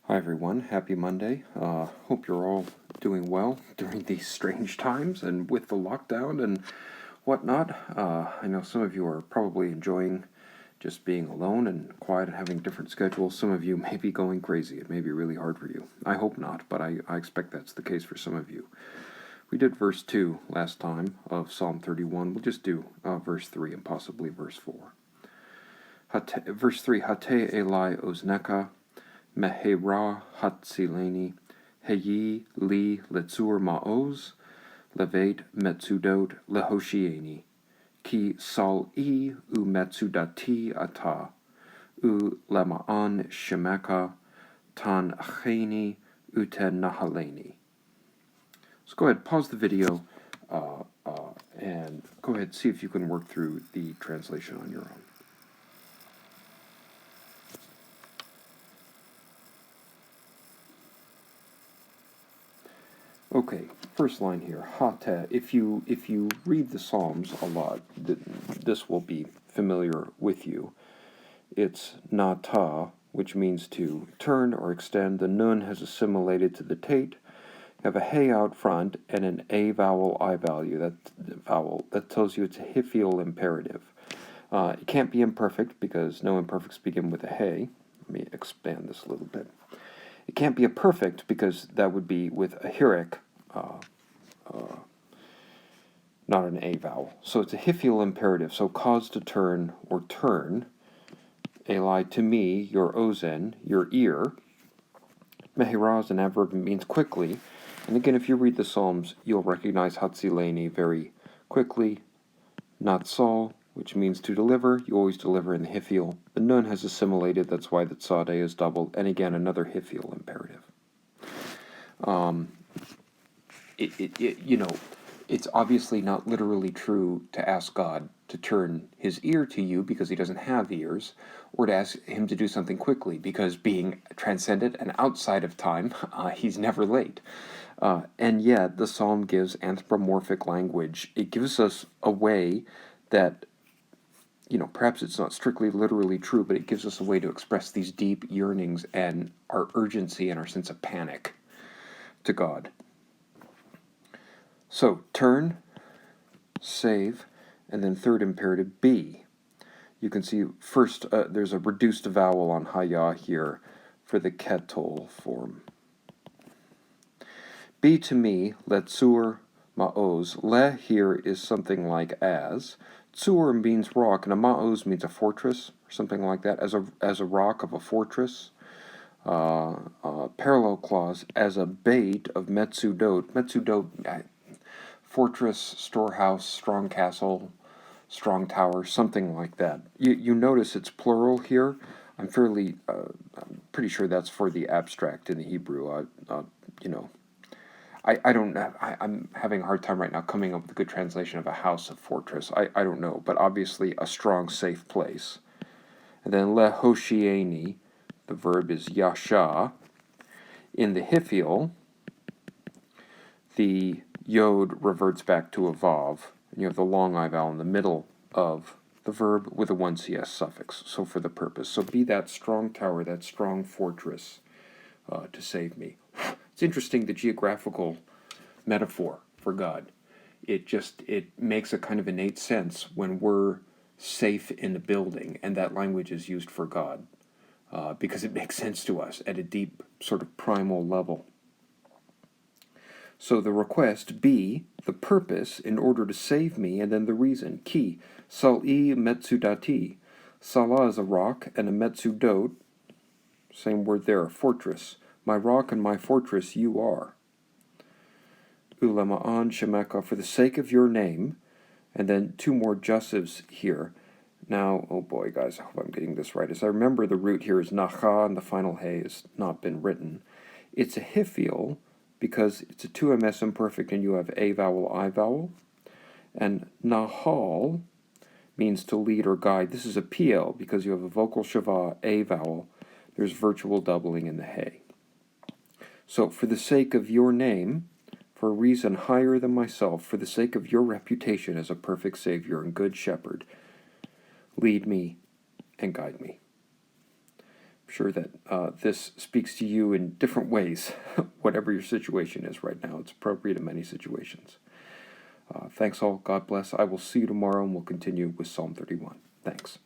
Hi everyone, happy Monday. Hope you're all doing well during these strange times and with the lockdown and whatnot. I know some of you are probably enjoying just being alone and quiet and having different schedules. Some of you may be going crazy. It may be really hard for you. I hope not, but I expect that's the case for some of you. We did verse 2 last time of Psalm 31. We'll just do verse 3 and possibly verse 4. Verse 3, Hate Eli Ozneka, Mehera Hatzileni, Heyi li Letzur Maoz, Levet Metsudot Lehoshieni, Ki Sal'i u Metsudati Ata, u Lema'an Shemeka, Tan Acheni Uten Nahaleni. So go ahead, pause the video, and go ahead, see if you can work through the translation on your own. Okay, first line here, Hate. If you read the Psalms a lot, this will be familiar with you. It's Nata, which means to turn or extend. The nun has assimilated to the tate. You have a hey out front and an a vowel, I value. That tells you it's a hiphil imperative. It can't be imperfect because no imperfects begin with a hey. Let me expand this a little bit. It can't be a perfect because that would be with a hirik, not an a vowel. So it's a hiphil imperative. So cause to turn or turn. Eli, to me, your ozen, your ear. Mehera is an adverb and means quickly. And again, if you read the Psalms, you'll recognize Hatzileni very quickly. Natsal, which means to deliver. You always deliver in the hiphil. The nun has assimilated, that's why the tzade is doubled. And again, another hiphil imperative. It's obviously not literally true to ask God to turn his ear to you because he doesn't have ears, or to ask him to do something quickly because being transcendent and outside of time, he's never late. And yet, the psalm gives anthropomorphic language. It gives us a way that, perhaps it's not strictly literally true, but it gives us a way to express these deep yearnings and our urgency and our sense of panic to God. So, turn, save, and then third imperative, be. You can see first there's a reduced vowel on haya here for the ketol form. Be to me, letzur ma'oz. Le here is something like as. Tsur means rock, and a ma'oz means a fortress, or something like that, as a rock of a fortress. Parallel clause, as a bait of Metsudot. Metsudot, fortress, storehouse, strong castle, strong tower, something like that. You notice it's plural here. I'm pretty sure that's for the abstract in the Hebrew. I don't know. I'm having a hard time right now coming up with a good translation of a house, a fortress. I don't know, but obviously a strong, safe place. And then lehoshieni, the verb is yasha. In the hiphil, the yod reverts back to a vav, and you have the long I vowel in the middle of the verb with a 1cs suffix, so for the purpose. So be that strong tower, that strong fortress to save me. It's interesting, the geographical metaphor for God. It makes a kind of innate sense when we're safe in the building, and that language is used for God, because it makes sense to us at a deep, sort of primal level. So the request, be, the purpose, in order to save me, and then the reason, ki, sal'i metsudati. Salah is a rock, and a metsudot, same word there, a fortress. My rock and my fortress you are. Ulama'an shemeka, for the sake of your name, and then two more jussives here. Now, oh boy, guys, I hope I'm getting this right. As I remember, the root here is nacha, and the final hey has not been written. It's a hiphil, because it's a 2ms imperfect and you have a vowel, I vowel. And nahal means to lead or guide. This is a PL because you have a vocal shava, a vowel. There's virtual doubling in the hey. So for the sake of your name, for a reason higher than myself, for the sake of your reputation as a perfect Savior and good shepherd, lead me and guide me. sure that this speaks to you in different ways, whatever your situation is right now. It's appropriate in many situations. Thanks all. God bless. I will see you tomorrow, and we'll continue with Psalm 31. Thanks.